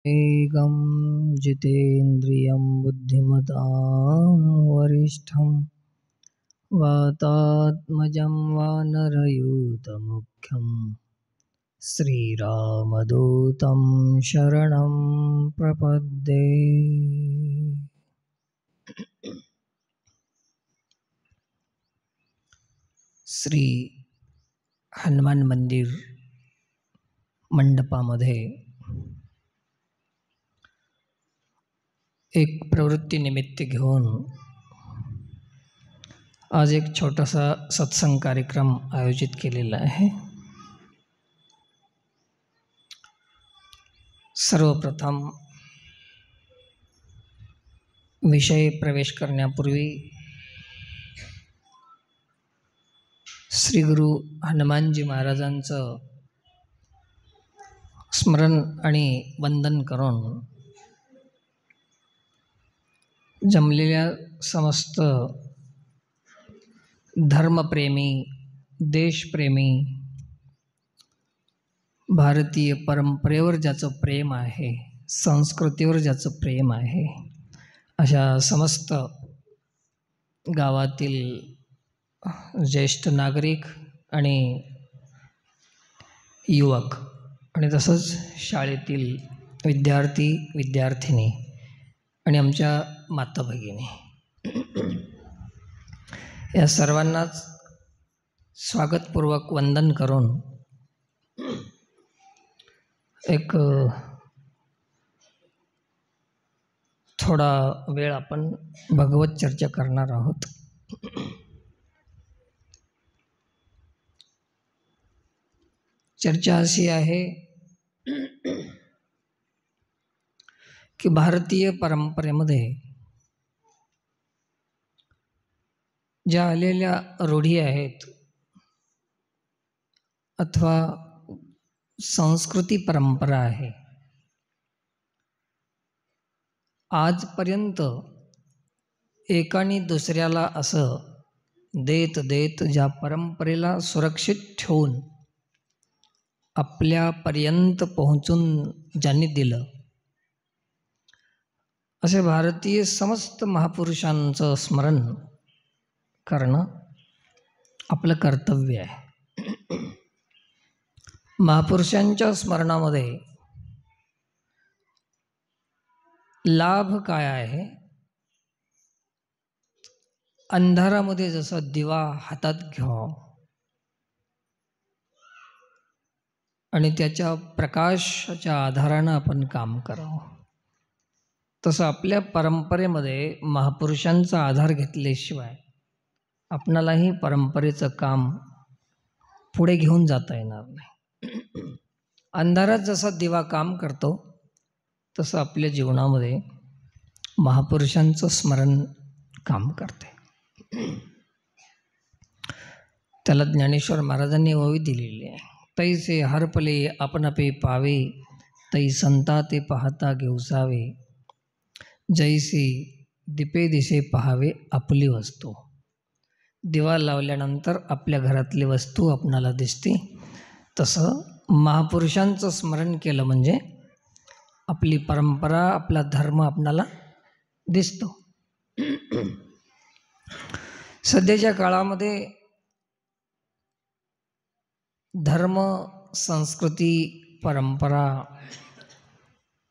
वेगं जितेन्द्रियं बुद्धिमतां वरिष्ठं वातात्मजं वानरयूथमुख्यं श्रीरामदूतं शरणं प्रपद्ये। श्री हनुमान मंदिर मंडपामध्ये एक प्रवृत्तीनिमित्त घेऊन आज एक छोटासा सत्संग कार्यक्रम आयोजित केलेला आहे। सर्वप्रथम विषय प्रवेश करण्यापूर्वी श्री गुरु हनुमानजी महाराजांचं स्मरण आणि वंदन करून जमलेल्या समस्त धर्मप्रेमी, देशप्रेमी, भारतीय परंपरेवर ज्याचं प्रेम आहे, संस्कृतीवर ज्याचं प्रेम आहे, अशा समस्त गावातील ज्येष्ठ नागरिक आणि युवक आणि तसंच शाळेतील विद्यार्थी विद्यार्थिनी आणि आमच्या माता भगिनी या सर्वांनाच स्वागतपूर्वक वंदन करून एक थोडा वेळ आपण भगवत चर्चा करणार आहोत। चर्चा अशी आहे की भारतीय परंपरेमध्ये ज्या आलेल्या रूढी आहेत अथवा संस्कृती परंपरा आहे, आजपर्यंत एकाने दुसऱ्याला असं देत देत ज्या परंपरेला सुरक्षित ठेवून आपल्यापर्यंत पोहोचून ज्यांनी दिलं, असे भारतीय समस्त महापुरुषांचं स्मरण करणं आपलं कर्तव्य आहे। महापुरुषांच्या स्मरणामध्ये लाभ काय आहे? अंधारामध्ये जसा दिवा हातात घ्यावा आणि त्याच्या प्रकाशाच्या आधारानं आपण काम करावं, तसं आपल्या परंपरेमध्ये महापुरुषांचा आधार घेतल्याशिवाय आपणालाही परंपरेचं काम पुढे घेऊन जाता येणार नाही। अंधारात जसा दिवा काम करतो तसं आपल्या जीवनामध्ये महापुरुषांचं स्मरण काम करते। त्याला ज्ञानेश्वर महाराजांनी ओवी दिलेली आहे, तैसे हरपले आपणपे पावे, तै संता ते पाहता घेऊसावे, जैसे दिपे दिसे पहावे आपली वस्तू। दिवा लावल्यानंतर आपल्या घरातली वस्तू आपणाला दिसते, तसं महापुरुषांचं स्मरण केलं म्हणजे आपली परंपरा, आपला धर्म आपणाला दिसतो। सध्याच्या काळामध्ये धर्म, संस्कृती, परंपरा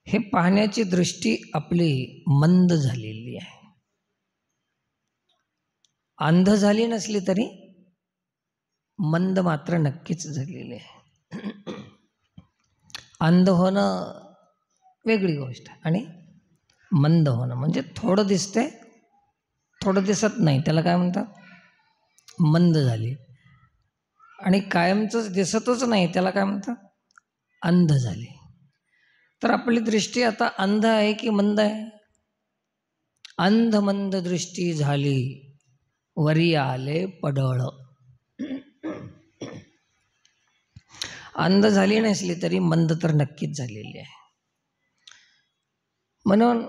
हे पाहण्याची दृष्टी आपली मंद झालेली आहे। अंध झाली नसली तरी मंद मात्र नक्कीच झालेली आहे। अंध होणं वेगळी गोष्ट आणि मंद होणं म्हणजे थोडं दिसतंय, थोडं दिसत नाही, त्याला काय म्हणतात? मंद झाली। आणि कायमचंच दिसतच नाही, त्याला काय म्हणतात? अंध झाली। तर आपली दृष्टी आता अंध आहे की मंद आहे? अंध मंद दृष्टी झाली, वरी आले पडळ। अंध झाली नसली तरी मंद तर नक्कीच झालेली आहे। म्हणून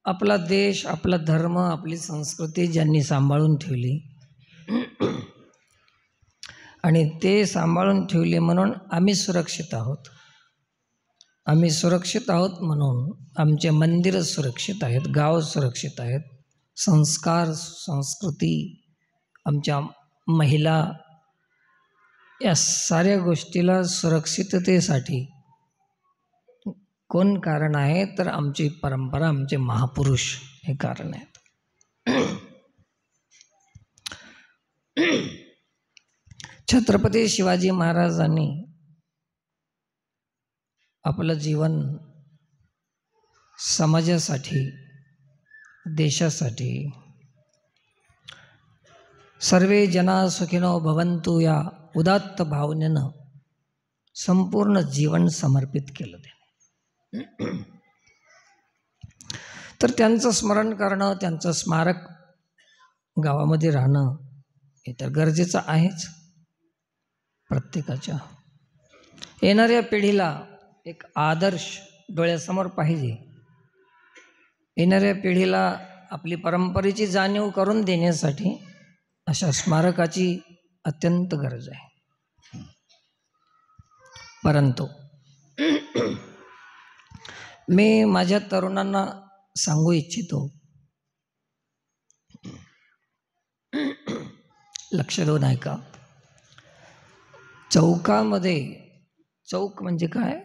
आपला देश, आपला धर्म, आपली संस्कृती ज्यांनी सांभाळून ठेवली आणि ते सांभाळून ठेवले म्हणून आम्ही सुरक्षित आहोत, आम्ही सुरक्षित आहोत म्हणून आमचे मंदिरं सुरक्षित आहेत, गाव सुरक्षित आहेत, संस्कार संस्कृती, आमच्या महिला, या साऱ्या गोष्टीला सुरक्षिततेसाठी कोण कारण आहे तर आमची परंपरा, आमचे महापुरुष हे कारण आहेत. छत्रपती शिवाजी महाराजांनी आपलं जीवन समाजासाठी, देशासाठी, सर्वे जना सुखिनो भवन्तु या उदात्त भावनेनं संपूर्ण जीवन समर्पित केलं त्याने. तर त्यांचं स्मरण करणं, त्यांचं स्मारक गावामध्ये राहणं हे तर गरजेचं आहेच. प्रत्येकाच्या येणाऱ्या पिढीला एक आदर्श डोळ्यासमोर पाहिजे. येणाऱ्या पिढीला आपली परंपरेची जाणीव करून देण्यासाठी अशा स्मारकाची अत्यंत गरज आहे. परंतु मी माझ्या तरुणांना सांगू इच्छितो, लक्ष देऊन ऐका. चौकामध्ये, चौक म्हणजे काय,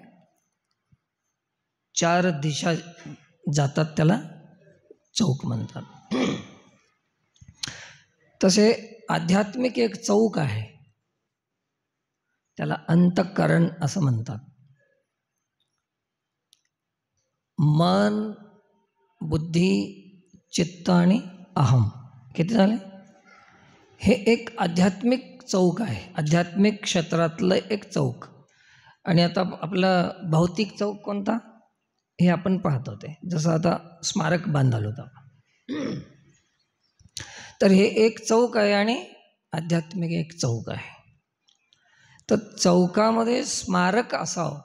चार दिशा जातात त्याला चौक म्हणतात. तसे आध्यात्मिक एक चौक आहे, त्याला अंतःकरण असं म्हणतात. मन, बुद्धी, चित्त आणि अहम किती झाले? हे एक आध्यात्मिक चौक आहे, आध्यात्मिक क्षेत्रातलं एक चौक. आणि आता आपला भौतिक चौक कोणता हे आपण पाहत होते, जसं आता स्मारक बांधाल होतं. तर हे एक चौक आहे आणि आध्यात्मिक एक चौक आहे. तर चौकामध्ये स्मारक असावं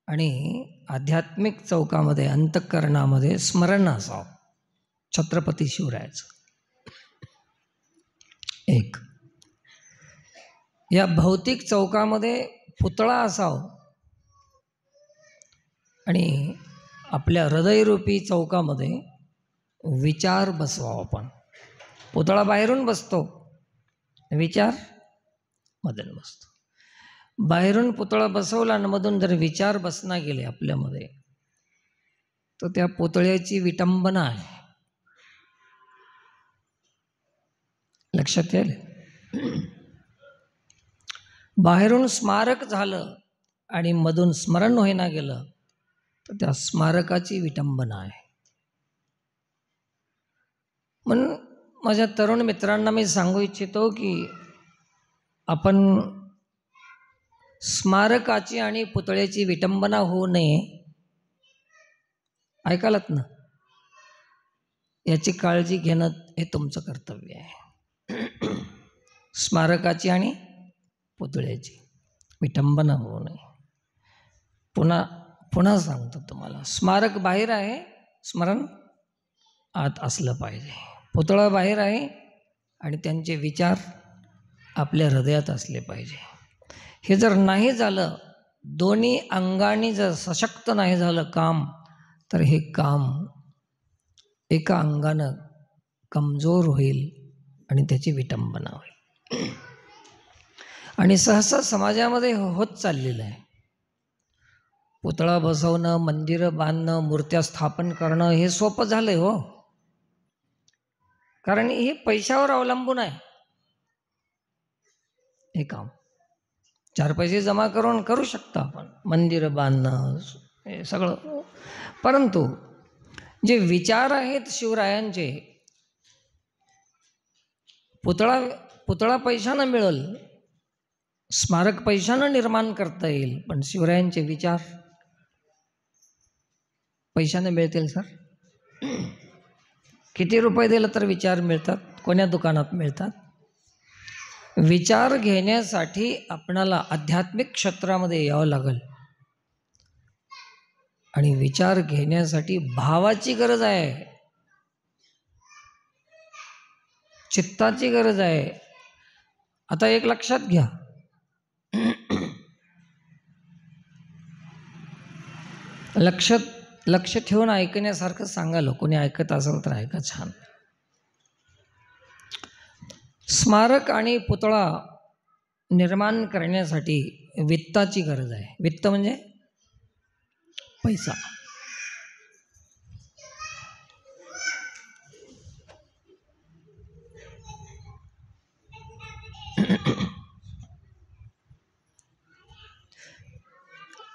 आणि आध्यात्मिक चौकामध्ये, अंतःकरणामध्ये स्मरण असावं छत्रपती शिवरायाचं. एक या भौतिक चौकामध्ये पुतळा असावा आणि आपल्या हृदयरूपी चौकामध्ये विचार बसवावा. आपण पुतळा बाहेरून बसतो, विचार मधून बसतो. बाहेरून पुतळा बसवला आणि मधून जर विचार बसना गेले आपल्यामध्ये, तर त्या पुतळ्याची विटंबना आहे. लक्षात येईल. बाहेरून स्मारक झालं आणि मधून स्मरण होईना गेलं तर त्या स्मारकाची विटंबना आहे. म्हणून माझ्या तरुण मित्रांना मी सांगू इच्छितो की आपण स्मारकाची आणि पुतळ्याची विटंबना होऊ नये, ऐकालात ना, याची काळजी घेणं हे तुमचं कर्तव्य आहे. स्मारकाची आणि पुतळ्याची विटंबना होऊ नये. पुन्हा सांगतो तुम्हाला, स्मारक बाहेर आहे, स्मरण आत असलं पाहिजे. पुतळा बाहेर आहे आणि त्यांचे विचार आपल्या हृदयात असले पाहिजे. हे जर नाही झालं, दोन्ही अंगाने जर सशक्त नाही झालं काम, तर हे काम एका अंगानं कमजोर होईल आणि त्याची विटंबना होईल. आणि सहसा समाजामध्ये होत चाललेलं आहे. पुतळा बसवणं, मंदिरं बांधणं, मूर्त्या स्थापन करणं हे सोपं झालंय हो. कारण हे पैशावर अवलंबून आहे. हे काम 4 पैसे जमा करून करू शकता आपण, मंदिरं बांधणं हे सगळं. परंतु जे विचार आहेत शिवरायांचे, पुतळा पैशानं मिळेल, स्मारक पैशानं निर्माण करता येईल, पण शिवरायांचे विचार पैशानं मिळतील सर? किती रुपये दिले तर विचार मिळतात? कोण्या दुकानात मिळतात? विचार घेण्यासाठी आपणाला आध्यात्मिक क्षेत्रामध्ये यावं लागेल. आणि विचार घेण्यासाठी भावाची गरज आहे, चित्ताची गरज आहे. आता एक लक्षात घ्या, लक्ष ठेवून ऐकण्यासारखं सांगाल, कोणी ऐकत असेल तर ऐका. छान. स्मारक आणि पुतळा निर्माण करण्यासाठी वित्ताची गरज आहे. वित्त म्हणजे पैसा.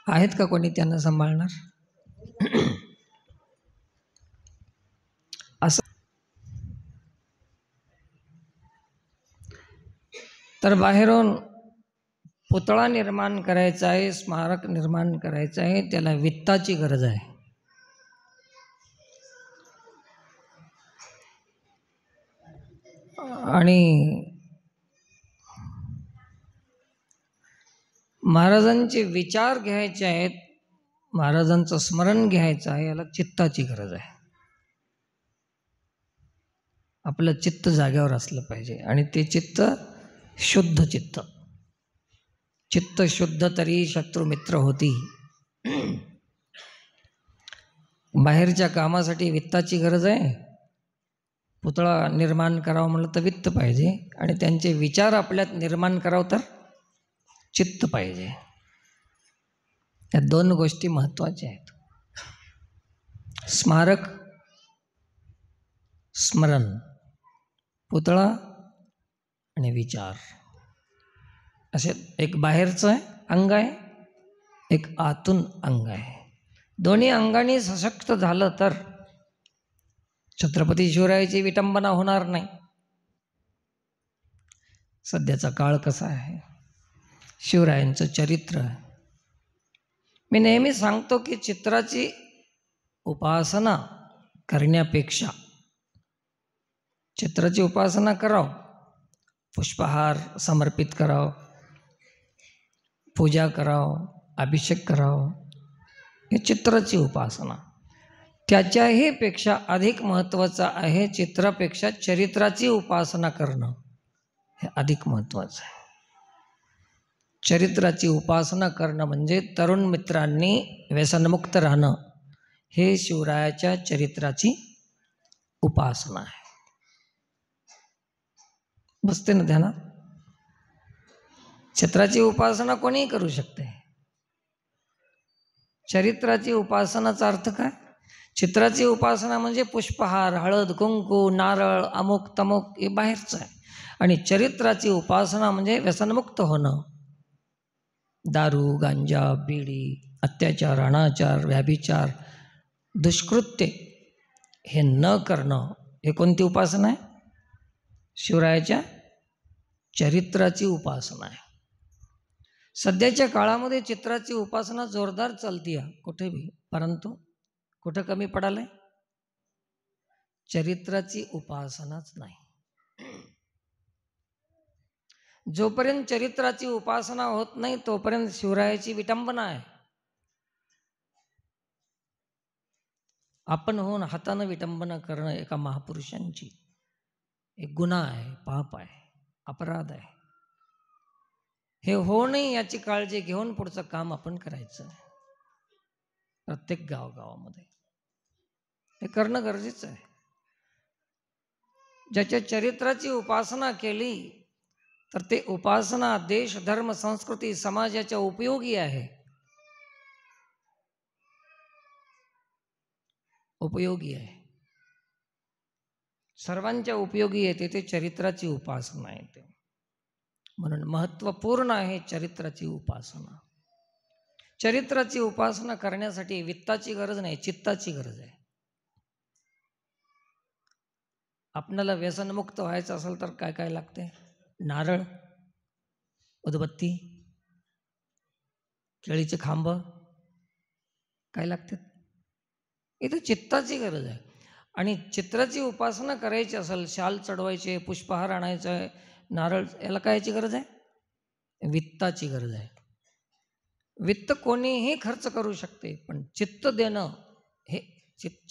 आहेत का कोणी त्यांना सांभाळणार? असं तर बाहेरून पुतळा निर्माण करायचा आहे, स्मारक निर्माण करायचं आहे, त्याला वित्ताची गरज आहे. आणि महाराजांचे विचार घ्यायचे आहेत, महाराजांचं स्मरण घ्यायचं आहे, याला चित्ताची गरज आहे. आपलं चित्त जाग्यावर असलं पाहिजे आणि ते चित्त शुद्ध चित्त. चित्त शुद्ध तरी शत्रू मित्र होती. बाहेरच्या कामासाठी वित्ताची गरज आहे. पुतळा निर्माण करावं म्हणलं तर वित्त पाहिजे आणि त्यांचे विचार आपल्यात निर्माण करावं तर चित्त पाहिजे. या दोन गोष्टी महत्त्वाच्या आहेत. स्मारक, स्मरण, पुतळा आणि विचार, असे एक बाहेरचं अंग आहे, एक आतून अंग आहे. दोन्ही अंगाने सशक्त झालं तर छत्रपती शिवरायाची विटंबना होणार नाही. सध्याचा काळ कसा आहे, शिवरायांचं चरित्र. मी नेहमी सांगतो की चित्राची उपासना करण्यापेक्षा चित्राची उपासना करावं, पुष्पहार समर्पित करावं, पूजा करावं, अभिषेक करावं, हे चित्राची उपासना. त्याच्याही पेक्षा अधिक महत्त्वाचं आहे, चित्रापेक्षा चरित्राची उपासना करणं हे अधिक महत्त्वाचं आहे. चरित्राची उपासना करणं म्हणजे तरुण मित्रांनी व्यसनमुक्त राहणं, हे शिवरायाच्या चरित्राची उपासना आहे. बसते ना ध्यानात? चित्राची उपासना कोणीही करू शकते. चरित्राची उपासनाचा अर्थ काय? चित्राची उपासना म्हणजे पुष्पहार, हळद, कुंकू, नारळ, अमुक तमुक हे बाहेरचं आहे. आणि चरित्राची उपासना म्हणजे व्यसनमुक्त होणं. दारू, गांजा, बिडी, अत्याचार, अनाचार, व्याभिचार, दुष्कृत्य हे न करणं, हे कोणती उपासना आहे? शिवरायाच्या चरित्राची उपासना आहे. सध्याच्या काळामध्ये चित्राची उपासना जोरदार चालती आहे कुठे भी, परंतु कुठं कमी पडालंय? चरित्राची उपासनाच नाही. जोपर्यंत चरित्राची उपासना होत नाही तोपर्यंत शिवरायाची विटंबना आहे. आपण होऊन हातानं विटंबना करणं एका महापुरुषांची एक गुन्हा आहे, पाप आहे, अपराध आहे. हे होऊ नये याची काळजी घेऊन पुढचं काम आपण करायचं आहे. प्रत्येक गावागावामध्ये हे करणं गरजेचं आहे. ज्याच्या चरित्राची उपासना केली तर ते उपासना देश, धर्म, संस्कृती, समाजाच्या उपयोगी आहे. उपयोगी आहे, सर्वांच्या उपयोगी येते. ते चरित्राची उपासना आहे. ते म्हणून महत्त्वपूर्ण आहे चरित्राची उपासना. चरित्राची उपासना करण्यासाठी वित्ताची गरज नाही, चित्ताची गरज आहे. आपल्याला व्यसनमुक्त व्हायचं असेल तर काय काय लागते? नारळ, उदबत्ती, केळीचे खांब, काय लागतात? इथं चित्ताची गरज आहे. आणि चित्राची उपासना करायची असेल, शाल चढवायचे, पुष्पहार आणायचा आहे, नारळ, याला कायची गरज आहे? वित्ताची गरज आहे. वित्त कोणीही खर्च करू शकते, पण चित्त देणं हे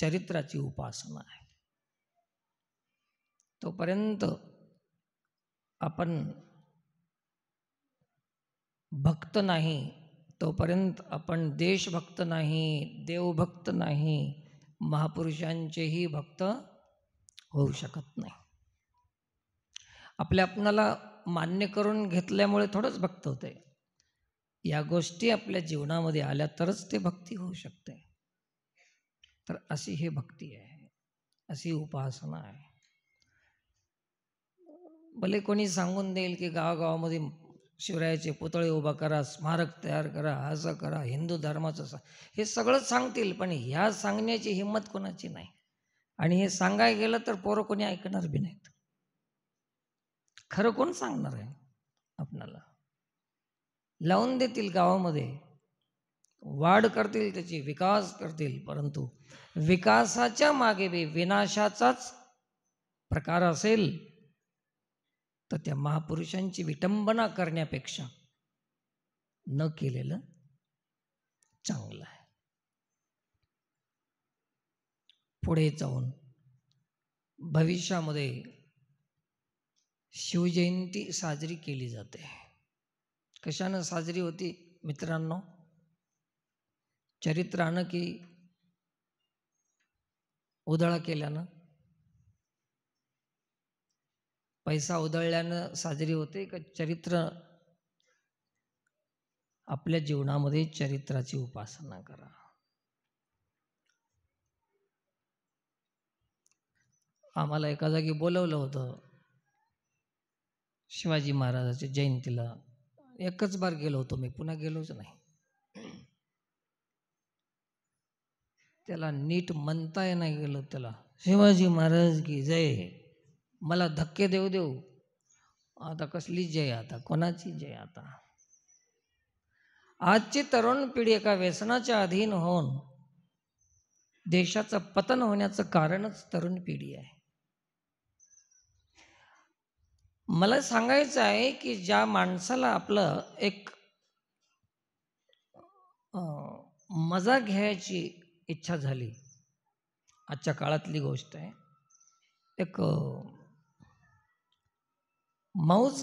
चरित्राची उपासना आहे. तोपर्यंत आपण भक्त नाही तोपर्यंत आपण देशभक्त नाही, देवभक्त नाही, महापुरुषांचेही भक्त होऊ शकत नाही. आपल्याला मान्य करून घेतल्यामुळे थोडंच भक्त होते. या गोष्टी आपल्या जीवनामध्ये आल्या तरच ते भक्ती होऊ शकते. तर अशी ही भक्ती आहे, अशी उपासना आहे. भले कोणी सांगून देईल की गावागावामध्ये शिवरायाचे पुतळे उभा करा, स्मारक तयार करा, असं करा, हिंदू धर्माचं हे सगळं सांगतील, पण ह्या सांगण्याची हिंमत कोणाची नाही. आणि हे सांगायला गेलं तर पोरं कोणी ऐकणार बी नाहीत. खरं कोण सांगणार आहे आपणाला? लावून देतील गावामध्ये, वाढ करतील, त्याची विकास करतील, परंतु विकासाच्या मागे बी विनाशाचाच प्रकार असेल तर त्या महापुरुषांची विटंबना करण्यापेक्षा न केलेलं चांगलं आहे. पुढे जाऊन भविष्यामध्ये शिवजयंती साजरी केली जाते. कशानं साजरी होती मित्रांनो? चरित्रानं की उधळा केल्यानं? पैसा उधळल्यानं साजरी होते का चरित्र? आपल्या जीवनामध्ये चरित्राची उपासना करा. आम्हाला एका जागी बोलवलं होतं शिवाजी महाराजाच्या जयंतीला. एकच बार गेलो होतो मी, पुन्हा गेलोच नाही. त्याला नीट म्हणताही नाही गेलं. त्याला शिवाजी महाराज की जय, मला धक्के देऊ देऊ. आता कसली जय? आता कोणाची जय? आता आजची तरुण पिढी एका व्यसनाच्या अधीन होऊन देशाचं पतन होण्याचं कारणच तरुण पिढी आहे. मला सांगायचं आहे की ज्या माणसाला आपलं एक मजा घ्यायची इच्छा झाली, आजच्या काळातली गोष्ट आहे, एक मौज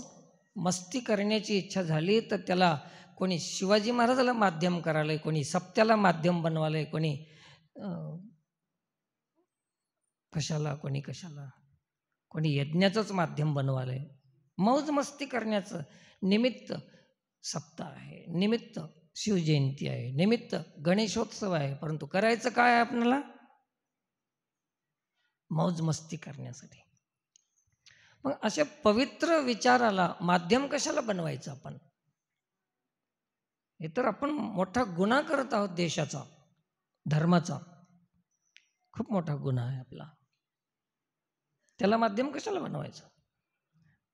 मस्ती करण्याची इच्छा झाली, तर त्याला कोणी शिवाजी महाराजाला माध्यम करायला, कोणी सप्त्याला माध्यम बनवायला, कोणी कशाला, कोणी कशाला, कोणी यज्ञाचंच माध्यम बनवायला. मौज मस्ती करण्याचं निमित्त सप्ताह आहे, निमित्त शिवजयंती आहे, निमित्त गणेशोत्सव आहे, परंतु करायचं काय आहे आपल्याला? मौज मस्ती करण्यासाठी. मग अशा पवित्र विचाराला माध्यम कशाला बनवायचं आपण? हे तर आपण मोठा गुन्हा करत आहोत देशाचा, धर्माचा. खूप मोठा गुन्हा आहे आपला. त्याला माध्यम कशाला बनवायचं?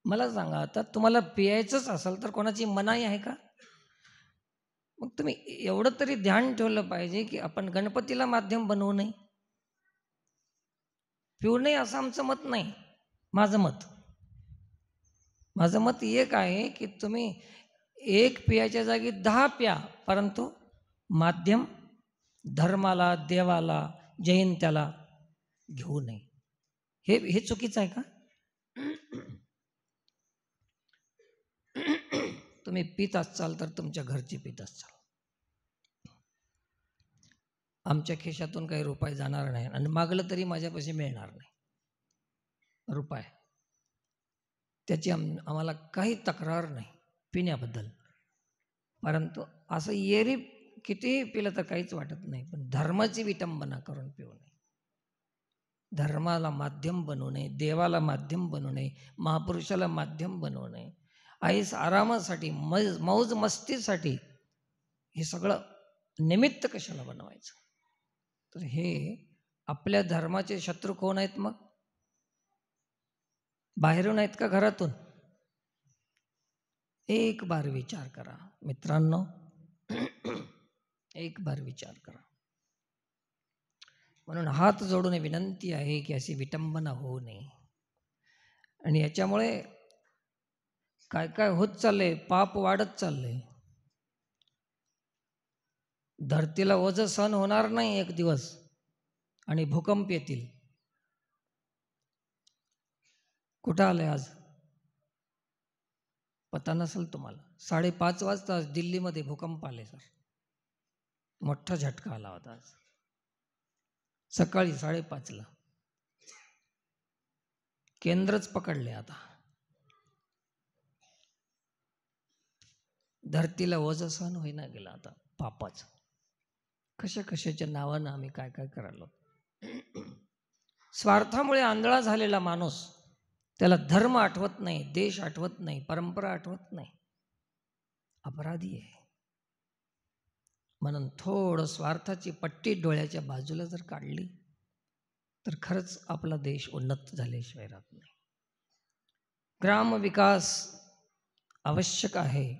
मला सांगा, आता तुम्हाला पियायचंच असेल तर कोणाची मनाई आहे का? मग तुम्ही एवढं तरी ध्यान ठेवलं पाहिजे की आपण गणपतीला माध्यम बनवू नये, पिऊ नये असं आमचं मत नाही. माझं मत एक आहे की तुम्ही एक पियाच्या जागी 10 प्या, परंतु माध्यम धर्माला, देवाला, जयंत्याला घेऊ नये. हे चुकीचं आहे का? तुम्ही पित असाल तर तुमच्या घरची पित असाल. आमच्या खिशातून काही रुपये जाणार नाही आणि मागलं तरी माझ्यापाशी मिळणार नाही रुपये. त्याची आम्हाला काही तक्रार नाही पिण्याबद्दल, परंतु असं येरी कितीही पिलं तर काहीच वाटत नाही. पण धर्माची विटंबना करून पिऊ नये, धर्माला माध्यम बनवू नये, देवाला माध्यम बनवू नये, महापुरुषाला माध्यम बनवू नये. आईस आरामासाठी, मौज मस्तीसाठी हे सगळं निमित्त कशाला बनवायचं? तर हे आपल्या धर्माचे शत्रू कोण आहेत? मग बाहेरून आहेत का घरातून? एक बार विचार करा मित्रांनो, एक बार विचार करा. म्हणून हात जोडून विनंती आहे की अशी विटंबना होऊ नये. आणि याच्यामुळे काय काय होत चाललंय, पाप वाढत चाललंय. धरतीला ओझं सहन होणार नाही एक दिवस आणि भूकंप येतील. कुठं आलंय आज? पता नसेल तुम्हाला. 5:30 वाजता दिल्लीमध्ये भूकंप आले सर. मोठा झटका आला होता आज सकाळी 5:30ला. केंद्रच पकडले आता. धरतीला ओझं सहन होईना गेलं आता पापाचं. कशाच्या नावानं आम्ही काय काय करायलो. स्वार्थामुळे आंधळा झालेला माणूस, त्याला धर्म आठवत नाही, देश आठवत नाही, परंपरा आठवत नाही, अपराधी आहे. म्हणून थोडं स्वार्थाची पट्टी डोळ्याच्या बाजूला जर काढली तर खरंच आपला देश उन्नत झाल्याशिवाय राहत नाही. ग्रामविकास आवश्यक आहे,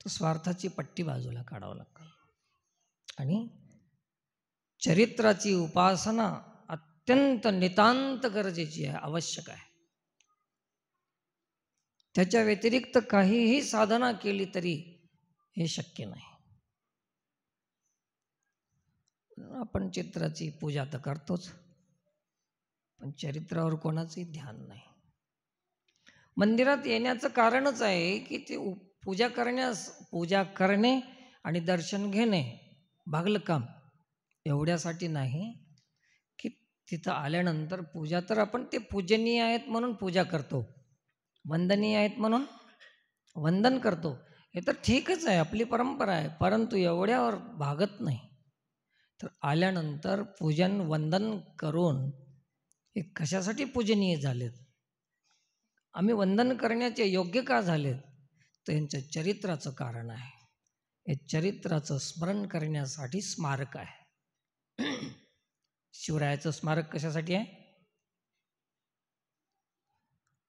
तो स्वार्थाची पट्टी बाजूला काढावं लागतं. आणि चरित्राची उपासना अत्यंत नितांत गरजेची आहे, आवश्यक आहे. त्याच्या व्यतिरिक्त काहीही साधना केली तरी हे शक्य नाही. आपण चित्राची पूजा तर करतोच, पण चरित्रावर कोणाचंही ध्यान नाही. मंदिरात येण्याचं कारणच आहे की ते पूजा करणे आणि दर्शन घेणे भागलं काम. एवढ्यासाठी नाही की तिथं आल्यानंतर पूजा तर आपण ते पूजनीय आहेत म्हणून पूजा करतो, वंदनीय आहेत म्हणून वंदन करतो, हे तर ठीकच आहे, आपली परंपरा आहे. परंतु एवढ्यावर भागत नाही. तर आल्यानंतर पूजन वंदन करून हे कशासाठी पूजनीय झालेत, आम्ही वंदन करण्याचे योग्य का झालेत, तर यांच्या चरित्राचं कारण आहे. हे चरित्राचं स्मरण करण्यासाठी स्मारक आहे. शिवरायाचं स्मारक कशासाठी आहे?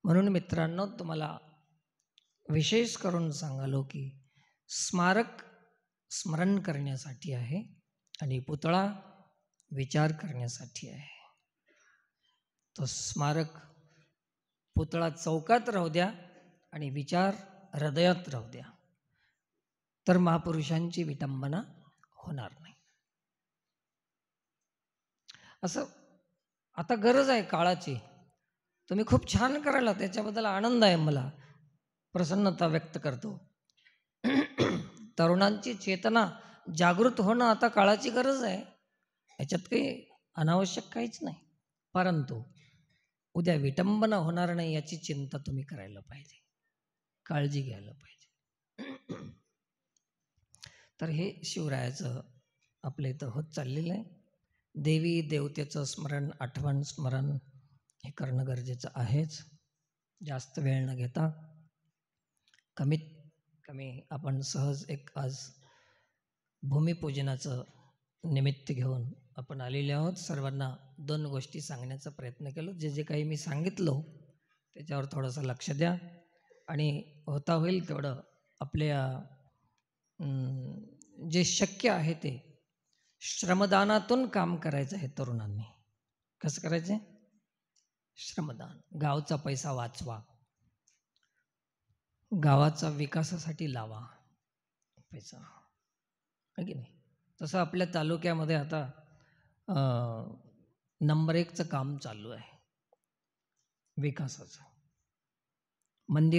म्हणून मित्रांनो, तुम्हाला विशेष करून सांगालो की स्मारक स्मरण करण्यासाठी आहे आणि पुतळा विचार करण्यासाठी आहे. तो स्मारक पुतळा चौकात राहू द्या आणि विचार हृदयात राहू द्या, तर महापुरुषांची विटंबना होणार नाही. असं आता गरज आहे काळाची. तुम्ही खूप छान करायला, त्याच्याबद्दल आनंद आहे, मला प्रसन्नता व्यक्त करतो. तरुणांची चेतना जागृत होणं आता काळाची गरज आहे, याच्यात काही अनावश्यक काहीच नाही. परंतु उद्या विटंबना होणार नाही याची चिंता तुम्ही करायला पाहिजे, काळजी घ्यायला पाहिजे. तर हे शिवरायाचं आपल्या इथं होत चाललेलं आहे. देवी देवतेचं स्मरण, आठवण स्मरण हे करणं गरजेचं आहेच. जास्त वेळ न घेता कमीत कमी आपण सहज एक आज भूमिपूजनाचं निमित्त घेऊन आपण आलेले आहोत. सर्वांना 2 गोष्टी सांगण्याचा प्रयत्न केला. जे काही मी सांगितलं त्याच्यावर थोडंसं लक्ष द्या आणि होता होईल तेवढं आपल्या जे शक्य आहे ते श्रमदानातून काम करायचं आहे तरुणांनी. कसं करायचं आहे? श्रमदान. गावचा पैसा वाचवा, गावाचा विकासासाठी लावा पैसा, आहे की नाही? तसं आपल्या तालुक्यामध्ये आता नंबर 1चं काम चालू आहे विकासाचं. मंदिर